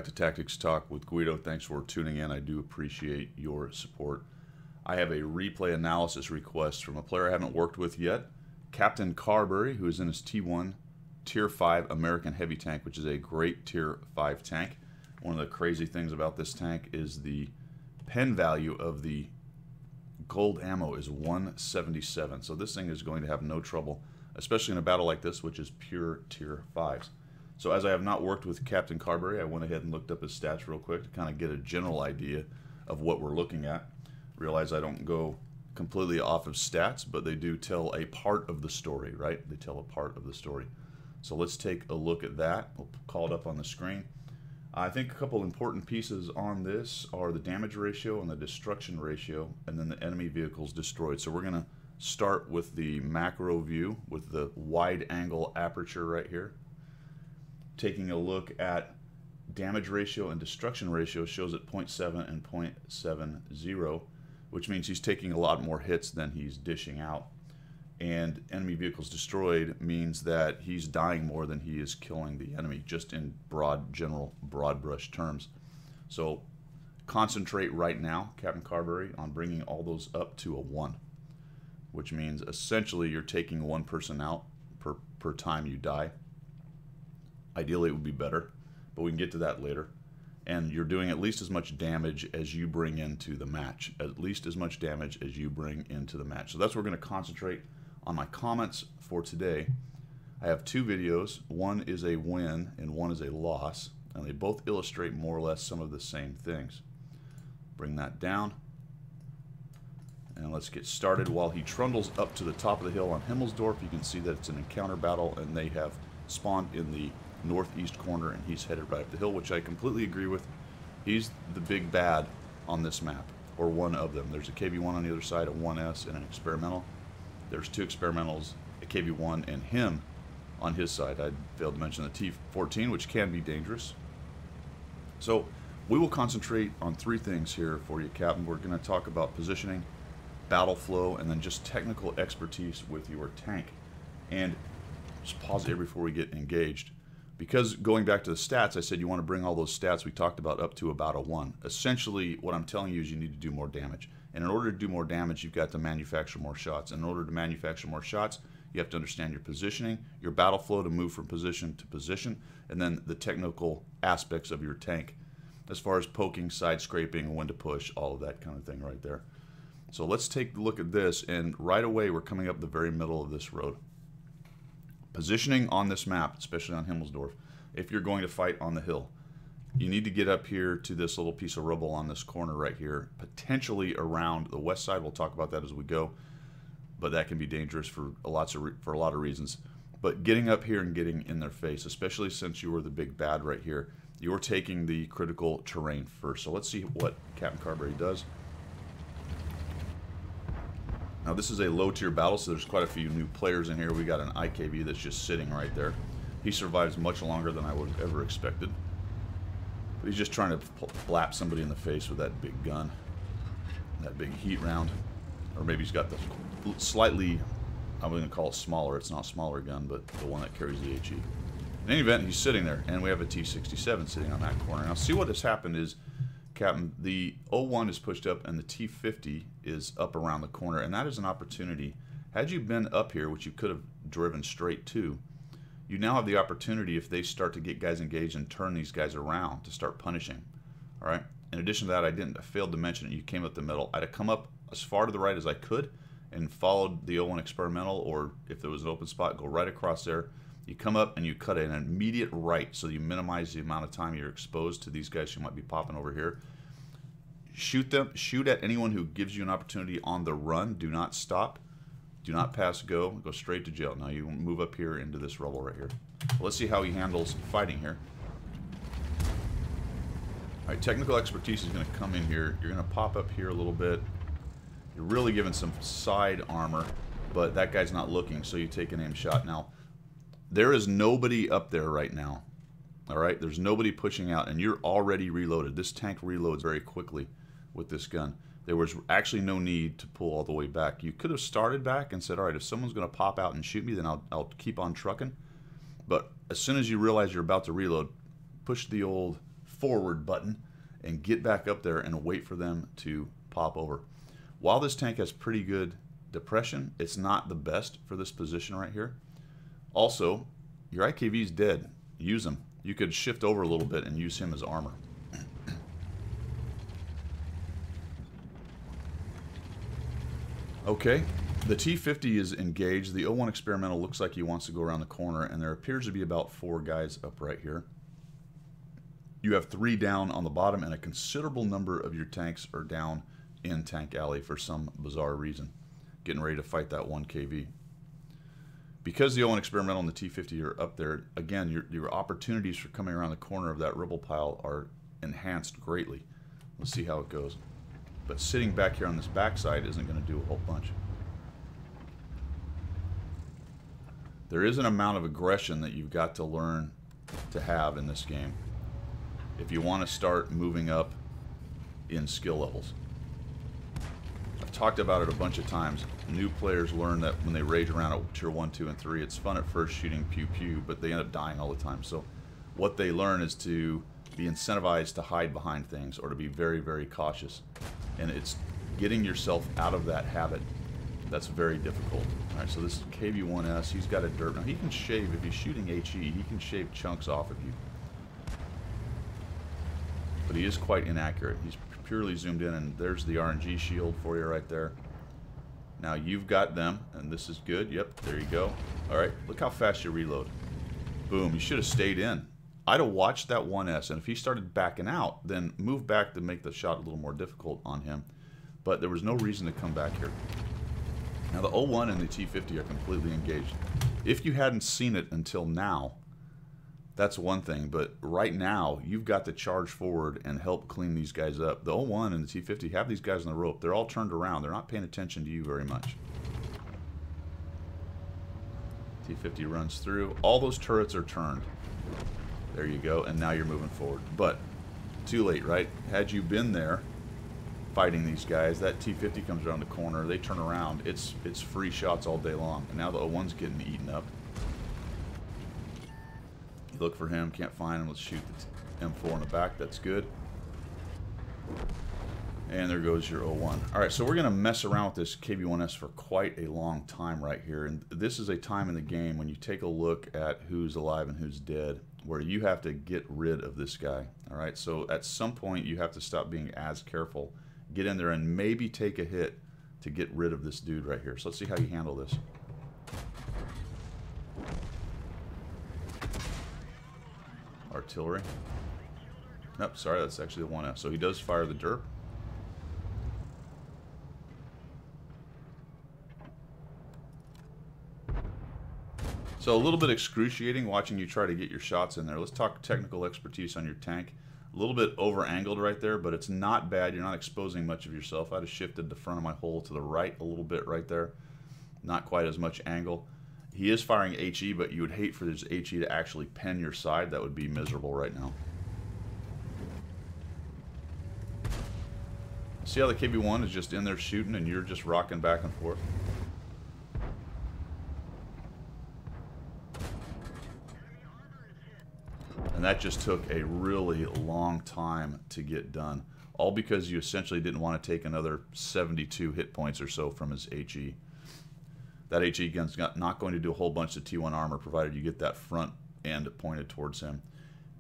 back to Tactics Talk with Guido. Thanks for tuning in. I do appreciate your support. I have a replay analysis request from a player I haven't worked with yet, CapnCarberry, who is in his T1 Tier 5 American Heavy Tank, which is a great Tier 5 tank. One of the crazy things about this tank is the pen value of the gold ammo is 177. So this thing is going to have no trouble, especially in a battle like this, which is pure Tier 5s. So as I have not worked with CapnCarberry, I went ahead and looked up his stats real quick to kind of get a general idea of what we're looking at. Realize I don't go completely off of stats, but they do tell a part of the story, right? They tell a part of the story. So let's take a look at that. We'll call it up on the screen. I think a couple important pieces on this are the damage ratio and the destruction ratio, and then the enemy vehicles destroyed. So we're going to start with the macro view with the wide angle aperture right here. Taking a look at damage ratio and destruction ratio shows at 0.7 and 0.70, which means he's taking a lot more hits than he's dishing out. And enemy vehicles destroyed means that he's dying more than he is killing the enemy, just in general broad brush terms. So concentrate right now, CapnCarberry, on bringing all those up to a 1, which means essentially you're taking one person out per time you die. Ideally it would be better, but we can get to that later. And you're doing at least as much damage as you bring into the match. At least as much damage as you bring into the match. So that's where we're going to concentrate on my comments for today. I have two videos. One is a win and one is a loss. And they both illustrate more or less some of the same things. Bring that down. And let's get started. While he trundles up to the top of the hill on Himmelsdorf, you can see that it's an encounter battle and they have spawned in the northeast corner and he's headed right up the hill, which I completely agree with. He's the big bad on this map, or one of them. There's a KV-1 on the other side, a 1S, and an experimental. There's two experimentals, a KV-1 and him on his side. I failed to mention the T-14, which can be dangerous. So we will concentrate on three things here for you, Captain. We're going to talk about positioning, battle flow, and then just technical expertise with your tank. And just pause here before we get engaged. Because going back to the stats, I said you want to bring all those stats we talked about up to about a 1. Essentially, what I'm telling you is you need to do more damage. And in order to do more damage, you've got to manufacture more shots. And in order to manufacture more shots, you have to understand your positioning, your battle flow to move from position to position, and then the technical aspects of your tank as far as poking, side scraping, when to push, all of that kind of thing right there. So let's take a look at this, and right away we're coming up the very middle of this road. Positioning on this map, especially on Himmelsdorf, if you're going to fight on the hill, you need to get up here to this little piece of rubble on this corner right here, potentially around the west side. We'll talk about that as we go, but that can be dangerous for a lot of reasons. But getting up here and getting in their face, especially since you were the big bad right here, you're taking the critical terrain first. So let's see what CapnCarberry does. Now this is a low tier battle, so there's quite a few new players in here. We got an IKV that's just sitting right there. He survives much longer than I would have ever expected. But he's just trying to blap somebody in the face with that big gun. That big heat round. Or maybe he's got the slightly, I'm going to call it smaller. It's not a smaller gun, but the one that carries the HE. In any event, he's sitting there, and we have a T-67 sitting on that corner. Now see what has happened is, Captain, the 01 is pushed up and the T50 is up around the corner, and that is an opportunity. Had you been up here, which you could have driven straight to, you now have the opportunity, if they start to get guys engaged, and turn these guys around to start punishing. All right. In addition to that, I failed to mention it. You came up the middle. I'd have come up as far to the right as I could and followed the 01 experimental, or if there was an open spot, go right across there. You come up and you cut an immediate right, so you minimize the amount of time you're exposed to these guys who might be popping over here. Shoot them. Shoot at anyone who gives you an opportunity on the run. Do not stop. Do not pass go. Go straight to jail. Now you move up here into this rubble right here. Well, let's see how he handles fighting here. All right, technical expertise is going to come in here. You're going to pop up here a little bit. You're really giving some side armor, but that guy's not looking, so you take an aim shot. Now, there is nobody up there right now. All right, there's nobody pushing out, and you're already reloaded. This tank reloads very quickly with this gun. There was actually no need to pull all the way back. You could have started back and said, all right, if someone's going to pop out and shoot me, then I'll keep on trucking. But as soon as you realize you're about to reload, push the old forward button and get back up there and wait for them to pop over. While this tank has pretty good depression, it's not the best for this position right here. Also, your IKV is dead. Use him. You could shift over a little bit and use him as armor. Okay, the T-50 is engaged. The 01 Experimental looks like he wants to go around the corner, and there appears to be about 4 guys up right here. You have 3 down on the bottom, and a considerable number of your tanks are down in Tank Alley for some bizarre reason, getting ready to fight that 1 KV. Because the 01 Experimental and the T-50 are up there, again, your opportunities for coming around the corner of that ribble pile are enhanced greatly. Let's see how it goes. But sitting back here on this backside isn't going to do a whole bunch. There is an amount of aggression that you've got to learn to have in this game if you want to start moving up in skill levels. I've talked about it a bunch of times. New players learn that when they rage around at tier 1, 2, and 3, it's fun at first shooting pew pew, but they end up dying all the time. So what they learn is to be incentivized to hide behind things or to be very, very cautious. And it's getting yourself out of that habit that's very difficult. All right, so this is KV-1S. He's got a derp. Now, he can shave, if he's shooting HE, he can shave chunks off of you. But he is quite inaccurate. He's purely zoomed in, and there's the RNG shield for you right there. Now, you've got them, and this is good. Yep, there you go. All right, look how fast you reload. Boom, you should have stayed in. I'd have watched that 1S, and if he started backing out, then move back to make the shot a little more difficult on him. But there was no reason to come back here. Now, the 01 and the T-50 are completely engaged. If you hadn't seen it until now, that's one thing. But right now, you've got to charge forward and help clean these guys up. The 01 and the T-50 have these guys on the rope. They're all turned around. They're not paying attention to you very much. T-50 runs through. All those turrets are turned. There you go, and now you're moving forward. But too late, right? Had you been there fighting these guys, that T-50 comes around the corner, they turn around, it's free shots all day long. And now the 01's getting eaten up. You look for him, can't find him, let's shoot the M4 in the back, that's good. And there goes your 01. Alright, so we're going to mess around with this KV-1S for quite a long time right here. And this is a time in the game when you take a look at who's alive and who's dead, where you have to get rid of this guy. Alright, so at some point you have to stop being as careful. Get in there and maybe take a hit to get rid of this dude right here. So let's see how you handle this. Artillery. Nope, sorry, that's actually the 1F. So he does fire the derp. So a little bit excruciating watching you try to get your shots in there. Let's talk technical expertise on your tank. A little bit over-angled right there, but it's not bad. You're not exposing much of yourself. I'd have shifted the front of my hole to the right a little bit right there. Not quite as much angle. He is firing HE, but you would hate for his HE to actually pen your side. That would be miserable right now. See how the KV-1 is just in there shooting and you're just rocking back and forth? And that just took a really long time to get done. All because you essentially didn't want to take another 72 hit points or so from his HE. That HE gun's not going to do a whole bunch of T1 armor, provided you get that front end pointed towards him.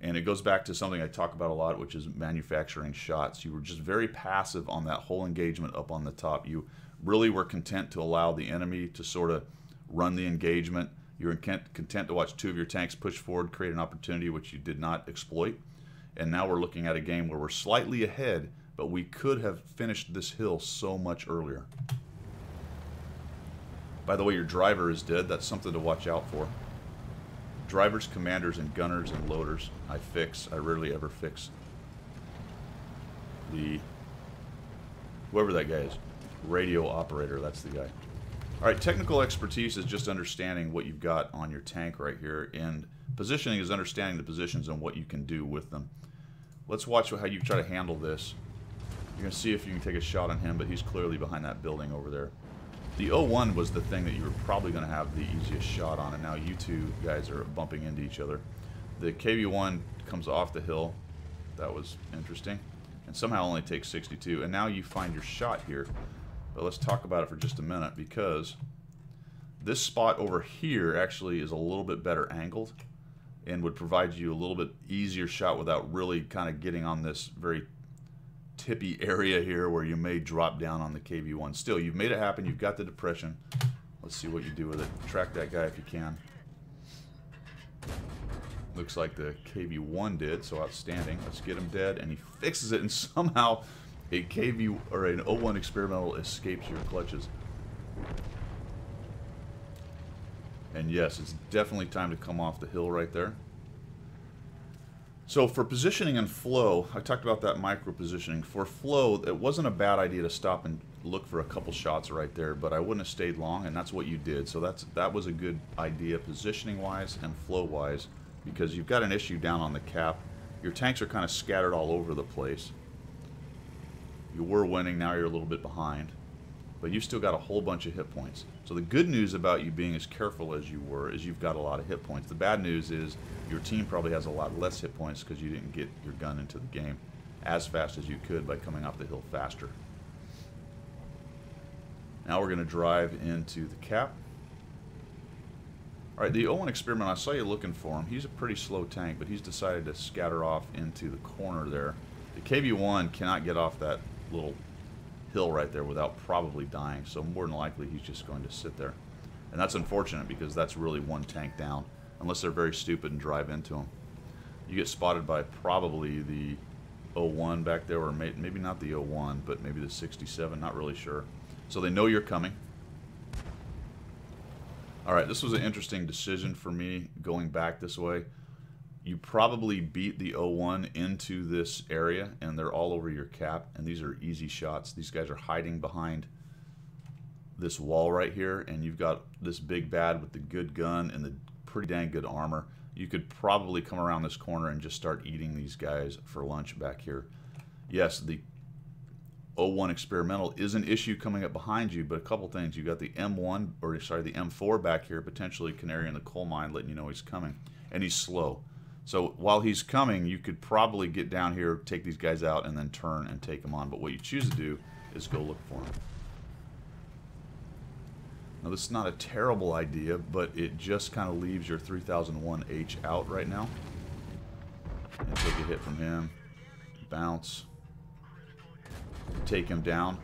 And it goes back to something I talk about a lot, which is manufacturing shots. You were just very passive on that whole engagement up on the top. You really were content to allow the enemy to sort of run the engagement. You were content to watch 2 of your tanks push forward, create an opportunity which you did not exploit. And now we're looking at a game where we're slightly ahead, but we could have finished this hill so much earlier. By the way, your driver is dead. That's something to watch out for. Drivers, commanders, and gunners and loaders, I fix. I rarely ever fix whoever that guy is. Radio operator, that's the guy. All right, technical expertise is just understanding what you've got on your tank right here, and positioning is understanding the positions and what you can do with them. Let's watch how you try to handle this. You're going to see if you can take a shot on him, but he's clearly behind that building over there. The 01 was the thing that you were probably going to have the easiest shot on, and now you two guys are bumping into each other. The KV-1 comes off the hill. That was interesting. And somehow only takes 62. And now you find your shot here. But let's talk about it for just a minute, because this spot over here actually is a little bit better angled and would provide you a little bit easier shot without really kind of getting on this very tippy area here where you may drop down on the KV-1. Still, you've made it happen. You've got the depression. Let's see what you do with it. Track that guy if you can. Looks like the KV-1 did, so outstanding. Let's get him dead, and he fixes it, and somehow a KV or an O1 experimental escapes your clutches. And yes, it's definitely time to come off the hill right there. So for positioning and flow, I talked about that micro positioning. For flow, it wasn't a bad idea to stop and look for a couple shots right there, but I wouldn't have stayed long, and that's what you did. So that was a good idea positioning-wise and flow-wise, because you've got an issue down on the cap. Your tanks are kind of scattered all over the place. You were winning, now you're a little bit behind, but you've still got a whole bunch of hit points. So the good news about you being as careful as you were is you've got a lot of hit points. The bad news is your team probably has a lot less hit points because you didn't get your gun into the game as fast as you could by coming off the hill faster. Now we're going to drive into the cap. Alright, the O1 experiment, I saw you looking for him. He's a pretty slow tank, but he's decided to scatter off into the corner there. The KV-1 cannot get off that little hill right there without probably dying, so more than likely he's just going to sit there. And that's unfortunate because that's really one tank down, unless they're very stupid and drive into him. You get spotted by probably the O1 back there, or maybe not the O1, but maybe the 67, not really sure. So they know you're coming. Alright, this was an interesting decision for me going back this way. You probably beat the O1 into this area, and they're all over your cap, and these are easy shots. These guys are hiding behind this wall right here, and you've got this big bad with the good gun and the pretty dang good armor. You could probably come around this corner and just start eating these guys for lunch back here. Yes, the O1 experimental is an issue coming up behind you, but a couple things. You've got the M1, or sorry, the M4 back here, potentially canary in the coal mine, letting you know he's coming, and he's slow. So while he's coming, you could probably get down here, take these guys out, and then turn and take them on. But what you choose to do is go look for him. Now this is not a terrible idea, but it just kind of leaves your 3001H out right now. And take a hit from him. Bounce. Take him down.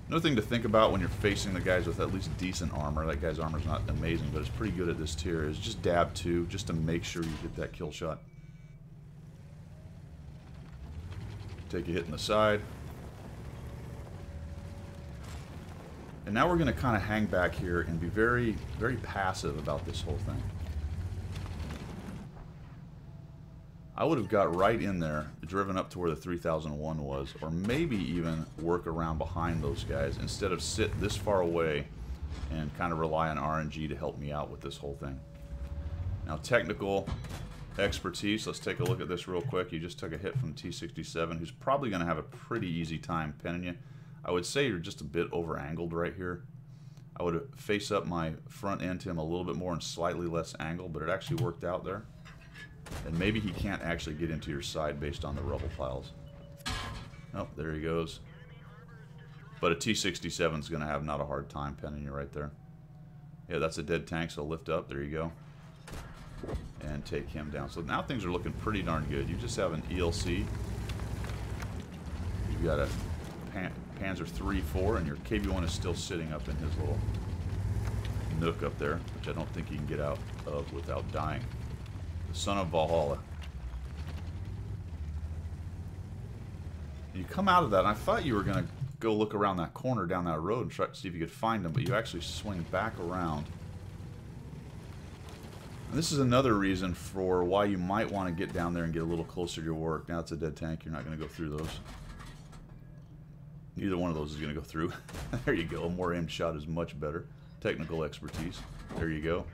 Another thing to think about when you're facing the guys with at least decent armor, that guy's armor's not amazing, but it's pretty good at this tier, is just dab 2, just to make sure you get that kill shot. Take a hit in the side. And now we're going to kind of hang back here and be very, very passive about this whole thing. I would have got right in there, driven up to where the 3001 was, or maybe even work around behind those guys instead of sit this far away and kind of rely on RNG to help me out with this whole thing. Now, technical expertise, let's take a look at this real quick. You just took a hit from T67, who's probably going to have a pretty easy time pinning you. I would say you're just a bit over-angled right here. I would face up my front end to him a little bit more and slightly less angle, but it actually worked out there. And maybe he can't actually get into your side based on the rubble piles. Oh, there he goes. But a T67 is going to have not a hard time pinning you right there. Yeah, that's a dead tank, so lift up. There you go. And take him down. So now things are looking pretty darn good. You just have an ELC. You've got a Panzer III-4, and your KV-1 is still sitting up in his little nook up there, which I don't think you can get out of without dying. The son of Valhalla. You come out of that, and I thought you were going to go look around that corner down that road and try to see if you could find them, but you actually swing back around. And this is another reason for why you might want to get down there and get a little closer to your work. Now it's a dead tank, you're not going to go through those. Neither one of those is going to go through. There you go, a more aimed shot is much better. Technical expertise. There you go.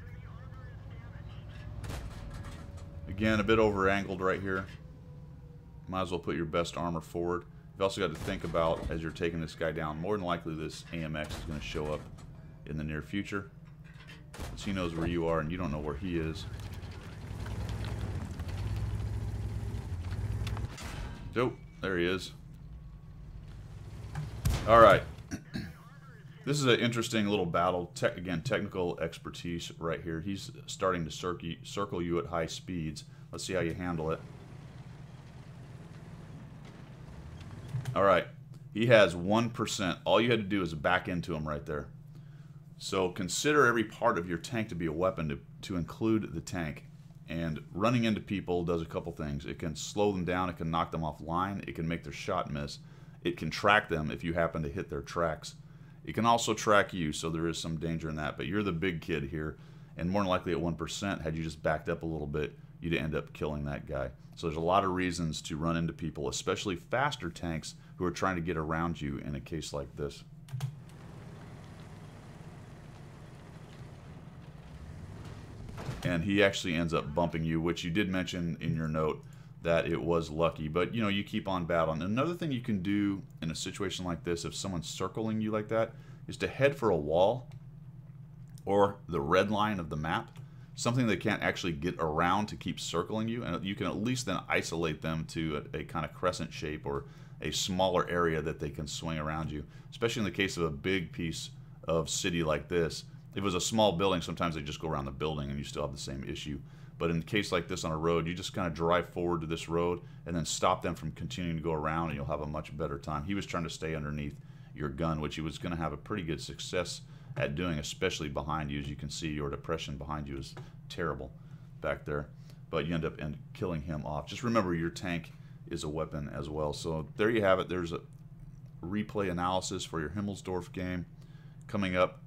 Again, a bit over-angled right here. Might as well put your best armor forward. You've also got to think about, as you're taking this guy down, more than likely this AMX is going to show up in the near future. Because he knows where you are and you don't know where he is. Oh, there he is. All right. This is an interesting little battle. Again, technical expertise right here. He's starting to circle you at high speeds. Let's see how you handle it. All right. He has 1%. All you had to do is back into him right there. So consider every part of your tank to be a weapon, to include the tank. And running into people does a couple things. It can slow them down. It can knock them offline. It can make their shot miss. It can track them if you happen to hit their tracks. It can also track you, so there is some danger in that. But you're the big kid here, and more than likely at 1%, had you just backed up a little bit, you'd end up killing that guy. So there's a lot of reasons to run into people, especially faster tanks who are trying to get around you in a case like this. And he actually ends up bumping you, which you did mention in your note that it was lucky. But, you know, you keep on battling. Another thing you can do in a situation like this, if someone's circling you like that, is to head for a wall or the red line of the map, something they can't actually get around to keep circling you. And you can at least then isolate them to a kind of crescent shape or a smaller area that they can swing around you, especially in the case of a big piece of city like this. If it was a small building, sometimes they just go around the building and you still have the same issue. But in a case like this on a road, you just kind of drive forward to this road and then stop them from continuing to go around, and you'll have a much better time. He was trying to stay underneath your gun, which he was going to have a pretty good success at doing, especially behind you. As you can see, your depression behind you is terrible back there. But you end up killing him off. Just remember, your tank is a weapon as well. So there you have it. There's a replay analysis for your Himmelsdorf game coming up.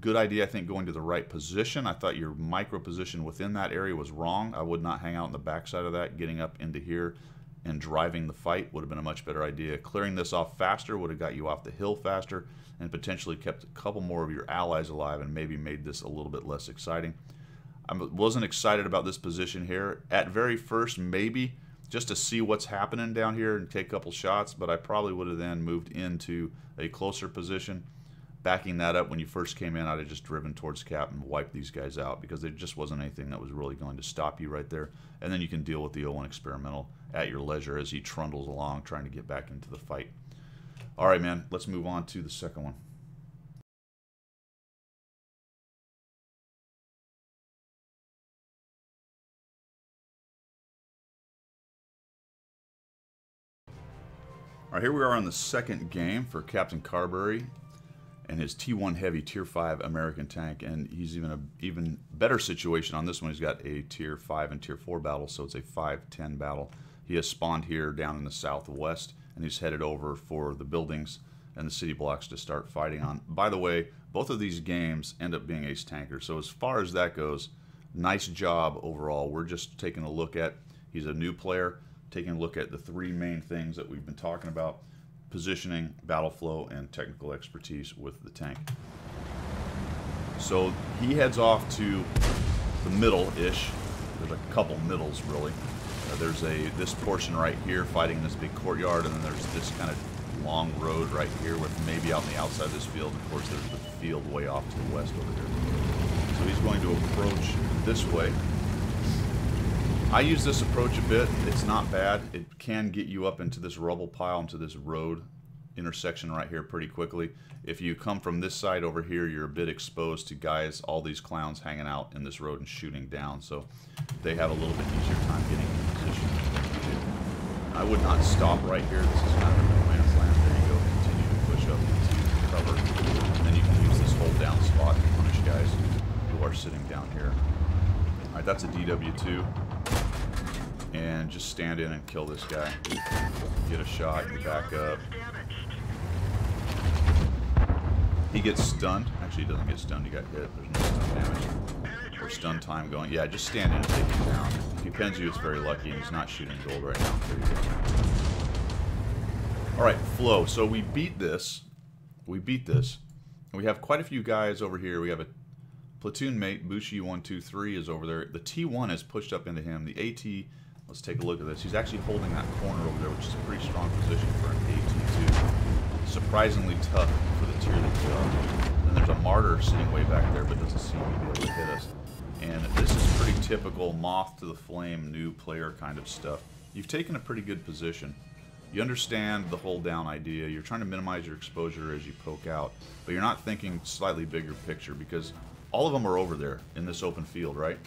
Good idea, I think, going to the right position. I thought your micro position within that area was wrong. I would not hang out on the backside of that. Getting up into here and driving the fight would have been a much better idea. Clearing this off faster would have got you off the hill faster and potentially kept a couple more of your allies alive and maybe made this a little bit less exciting. I wasn't excited about this position here. At very first, maybe just to see what's happening down here and take a couple shots, but I probably would have then moved into a closer position. Backing that up, when you first came in, I'd have just driven towards Cap and wiped these guys out because there just wasn't anything that was really going to stop you right there. And then you can deal with the 01 experimental at your leisure as he trundles along trying to get back into the fight. All right, man, let's move on to the second one. All right, here we are on the second game for CapnCarberry and his T1 Heavy Tier 5 American tank, and he's even better situation on this one. He's got a Tier 5 and Tier 4 battle, so it's a 5-10 battle. He has spawned here down in the southwest, and he's headed over for the buildings and the city blocks to start fighting on. By the way, both of these games end up being ace tankers, so as far as that goes, nice job overall. We're just taking a look at, he's a new player, taking a look at the three main things that we've been talking about: positioning, battle flow, and technical expertise with the tank. So he heads off to the middle-ish. There's a couple middles, really. There's this portion right here fighting this big courtyard, and then there's this kind of long road right here with maybe out on the outside of this field. Of course, there's the field way off to the west over here. So he's going to approach this way. I use this approach a bit. It's not bad. It can get you up into this rubble pile, into this road intersection right here pretty quickly. If you come from this side over here, you're a bit exposed to guys, all these clowns hanging out in this road and shooting down, so they have a little bit easier time getting in position than you do. I would not stop right here. This is kind of a no-man's land. There you go. Continue to push up into cover. And then you can use this hold down spot to punish guys who are sitting down here. All right, that's a DW2. And just stand in and kill this guy. Get a shot, you back up. He gets stunned. Actually, he doesn't get stunned, he got hit. There's no stun damage. Or stun time going. Yeah, just stand in and take him down. If he pins you, it's very lucky, and he's not shooting gold right now. There you go. Alright, flow. So we beat this. We beat this. And we have quite a few guys over here. We have a platoon mate, Bushi123 is over there. The T1 is pushed up into him. The AT, let's take a look at this. He's actually holding that corner over there, which is a pretty strong position for an AT2. Surprisingly tough for the tier that he's on. Then there's a martyr sitting way back there, but doesn't seem to be able to hit us. And this is pretty typical moth to the flame, new player kind of stuff. You've taken a pretty good position. You understand the hold down idea. You're trying to minimize your exposure as you poke out, but you're not thinking slightly bigger picture because all of them are over there in this open field, right?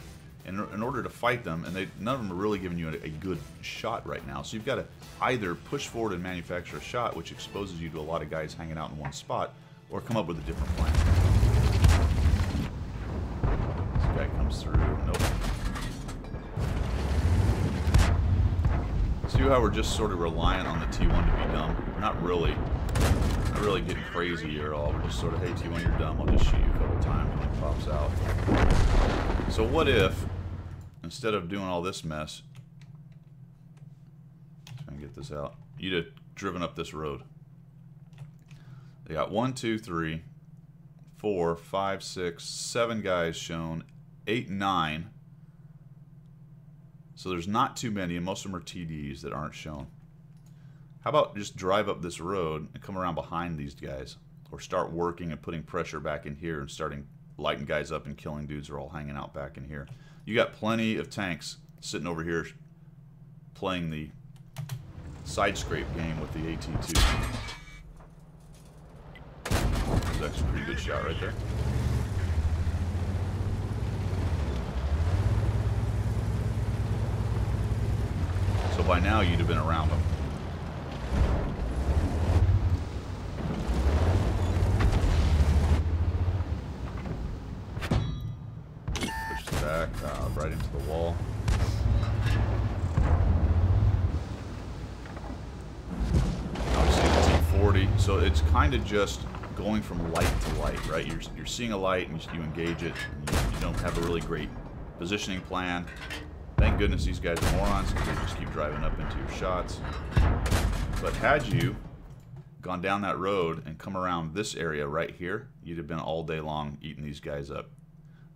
And in order to fight them, and none of them are really giving you a good shot right now, so you've got to either push forward and manufacture a shot, which exposes you to a lot of guys hanging out in one spot, or come up with a different plan. This guy comes through. Nope. See how we're just sort of relying on the T1 to be dumb? We're not really getting crazy here at all. We're just sort of, hey T1, you're dumb. I'll just shoot you a couple times when it pops out. So what if, instead of doing all this mess, try and get this out, you'd have driven up this road. They got 1, 2, 3, 4, 5, 6, 7 guys shown, 8, 9. So there's not too many, and most of them are TDs that aren't shown. How about just drive up this road and come around behind these guys, or start working and putting pressure back in here and starting lighting guys up and killing dudes who are all hanging out back in here. You got plenty of tanks sitting over here playing the side scrape game with the AT-2. That's a pretty good shot right there. So by now you'd have been around them. Pushes back right into the wall. Obviously the T-40, so it's kind of just going from light to light, right? You're seeing a light and you engage it, and you don't have a really great positioning plan. Thank goodness these guys are morons because they just keep driving up into your shots. But had you gone down that road and come around this area right here, you'd have been all day long eating these guys up.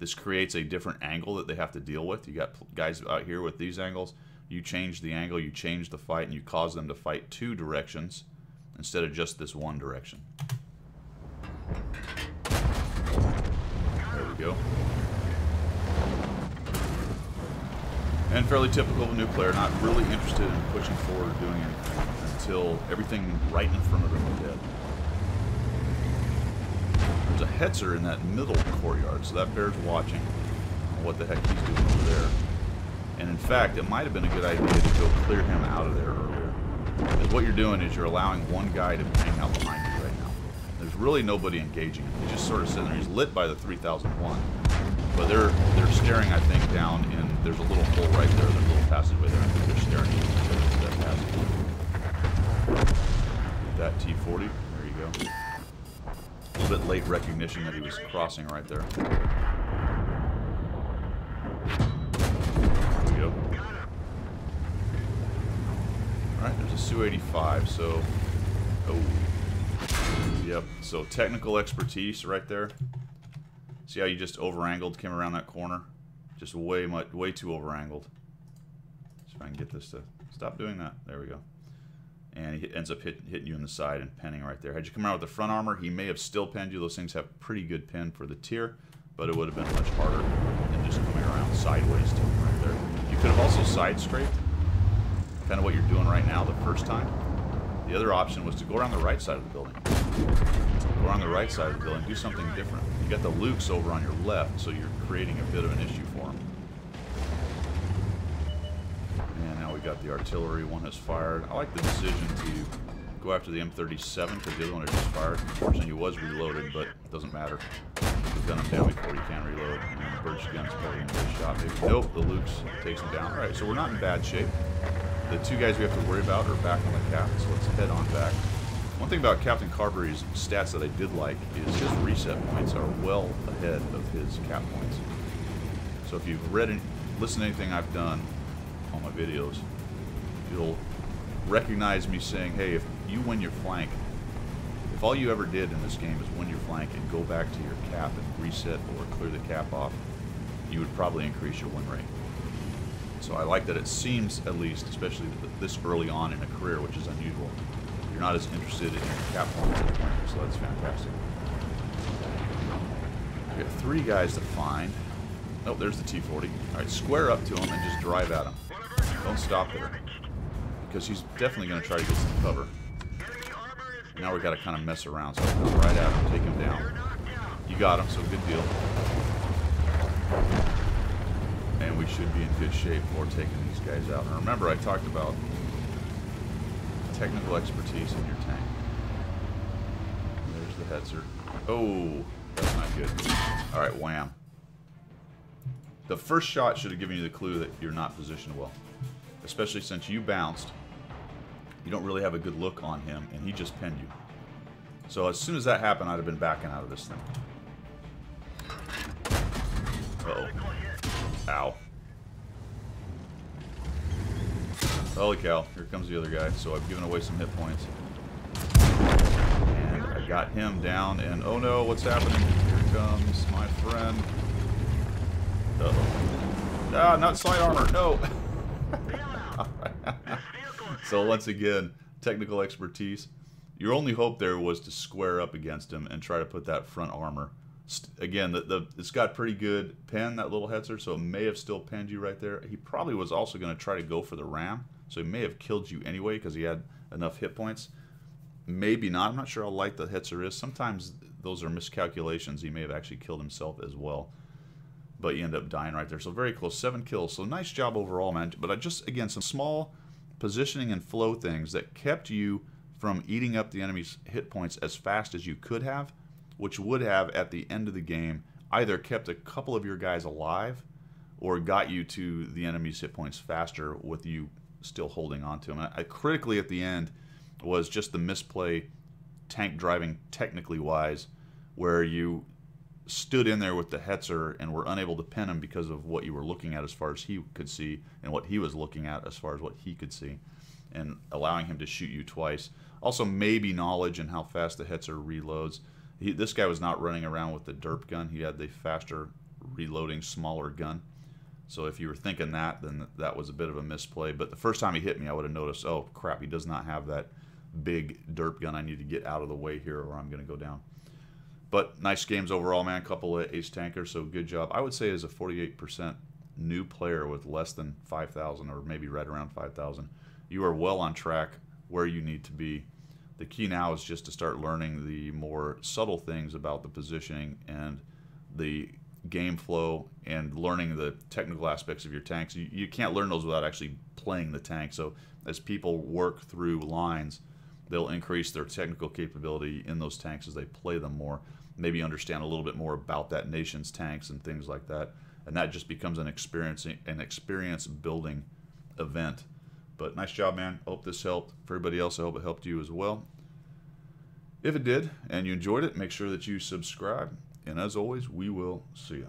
This creates a different angle that they have to deal with. You got guys out here with these angles. You change the angle, you change the fight, and you cause them to fight 2 directions instead of just this one direction. There we go. And fairly typical of a nuclear, not really interested in pushing forward or doing anything until everything right in front of them is dead. There's a Hetzer in that middle courtyard, so that bears watching what the heck he's doing over there. And in fact, it might have been a good idea to go clear him out of there earlier. Because what you're doing is you're allowing one guy to hang out behind you right now. There's really nobody engaging him. He's just sort of sitting there. He's lit by the 3001. But they're staring, I think, down in, there's a little hole right there, there's a little passageway there. I think they're staring into that passage. That T-40, there you go. A little bit late recognition that he was crossing right there. There we go. Alright, there's a Su-85, so, oh. Yep, so technical expertise right there. See how you just over-angled, came around that corner? Just way too over-angled. See if I can get this to stop doing that. There we go. And he ends up hitting you in the side and pinning right there. Had you come around with the front armor, he may have still pinned you. Those things have pretty good pin for the tier, but it would have been much harder than just coming around sideways to him right there. You could have also side scraped, kind of what you're doing right now the first time. The other option was to go around the right side of the building. Go around the right side of the building, do something different. You got the Lukes over on your left, so you're creating a bit of an issue for them. And now we got the artillery, one has fired. I like the decision to go after the M37 because the other one had just fired. Unfortunately, he was reloaded, but it doesn't matter. You've gun him down before you can reload. And then the British gun's probably going to get a shot. Maybe. Nope, the Lukes takes him down. Alright, so we're not in bad shape. The 2 guys we have to worry about are back on the cap, so let's head on back. One thing about CapnCarberry's stats that I did like is his reset points are well ahead of his cap points. So if you've read and listened to anything I've done on my videos, you'll recognize me saying, hey, if you win your flank, if all you ever did in this game is win your flank and go back to your cap and reset or clear the cap off, you would probably increase your win rate. So I like that it seems, at least, especially this early on in a career, which is unusual, you're not as interested in cap points at the point, so that's fantastic. We have 3 guys to find. Oh, there's the T-40. Alright, square up to him and just drive at him. Don't stop there. because he's definitely going to try to get some cover. And now we got to kind of mess around. So I'll go right at him, take him down. You got him, so good deal. And we should be in good shape for taking these guys out. And remember, I talked about technical expertise in your tank. There's the Hetzer. Oh, that's not good. Alright, wham. The first shot should have given you the clue that you're not positioned well. Especially since you bounced. You don't really have a good look on him, and he just pinned you. So as soon as that happened, I'd have been backing out of this thing. Uh-oh. Ow. Holy cow, here comes the other guy. So I've given away some hit points. And I got him down, and oh no, what's happening? Here comes my friend. Uh-oh. Ah, not side armor, no! So once again, technical expertise. Your only hope there was to square up against him and try to put that front armor. Again, it's got pretty good pen, that little Hetzer, so it may have still pinned you right there. He probably was also going to try to go for the ram, so he may have killed you anyway because he had enough hit points. Maybe not. I'm not sure how light the Hetzer is. Sometimes those are miscalculations. He may have actually killed himself as well. But you end up dying right there. So very close. 7 kills. So nice job overall, man. But I just, again, some small positioning and flow things that kept you from eating up the enemy's hit points as fast as you could have, which would have, at the end of the game, either kept a couple of your guys alive or got you to the enemy's hit points faster with you still holding on to them. Critically at the end was just the misplay tank driving technically wise, where you stood in there with the Hetzer and were unable to pin him because of what you were looking at as far as he could see and what he was looking at as far as what he could see, and allowing him to shoot you twice. Also maybe knowledge and how fast the Hetzer reloads. This guy was not running around with the derp gun. He had the faster reloading smaller gun. So if you were thinking that, then that was a bit of a misplay. But the first time he hit me, I would have noticed, oh crap, he does not have that big derp gun. I need to get out of the way here or I'm going to go down. But nice games overall, man. Couple of ace tankers, so good job. I would say as a 48% new player with less than 5,000 or maybe right around 5,000, you are well on track where you need to be. The key now is just to start learning the more subtle things about the positioning and the game flow and learning the technical aspects of your tanks. You can't learn those without actually playing the tank. So as people work through lines, they'll increase their technical capability in those tanks as they play them more. Maybe understand a little bit more about that nation's tanks and things like that. And that just becomes an experience building event. But nice job, man. I hope this helped. For everybody else, I hope it helped you as well. If it did and you enjoyed it, make sure that you subscribe. And as always, we will see you.